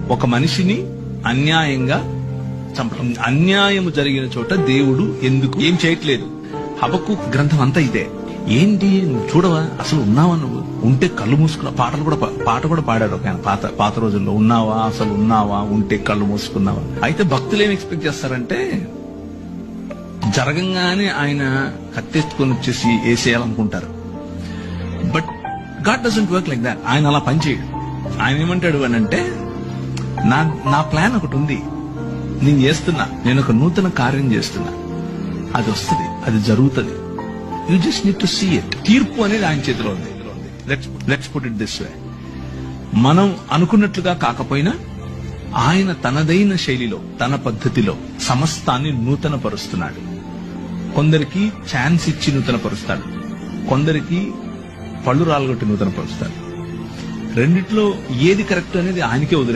ఒక మనిషిని అన్యాయంగా చంపడం. అన్యాయము జరిగిన చోట దేవుడు ఎందుకు ఏం చేయట్లేదు. హబక్కూకు గ్రంథం అంతా ఇదే. ఏంటి నువ్వు చూడవా, అసలు ఉన్నావా, నువ్వు ఉంటే కళ్ళు మూసుకున్నా. పాట కూడా పాడాడు ఒక ఆయన పాత రోజుల్లో. ఉన్నావా, అసలు ఉన్నావా, ఉంటే కళ్ళు మూసుకున్నావా. అయితే భక్తులు ఏం ఎక్స్పెక్ట్ చేస్తారంటే జరగంగానే ఆయన కత్తెత్తుకొని వచ్చేసి వేసేయాలనుకుంటారు. But god doesn't work like that. ఆయన అలా పనిచేయడు. ఆయన ఏమంటాడు అని అంటే, నా ప్లాన్ ఒకటి ఉంది, నేను చేస్తున్నా, నేను ఒక నూతన కార్యం చేస్తున్నా, అది వస్తుంది, అది జరుగుతుంది. You just need to see it. తీర్పు అనేది ఆయన చేతిలో ఉంది. Let's put it this way. మనం అనుకున్నట్లుగా కాకపోయినా ఆయన తనదైన శైలిలో, తన పద్ధతిలో సమస్తాన్ని నూతన పరుస్తున్నాడు. కొందరికి ఛాన్స్ ఇచ్చి నూతన పరుస్తాడు, కొందరికి పళ్ళు రాలగొట్టి నూతన పరుస్తాడు. రెండిట్లో ఏది కరెక్ట్ అనేది ఆయనకే వదిలేదు.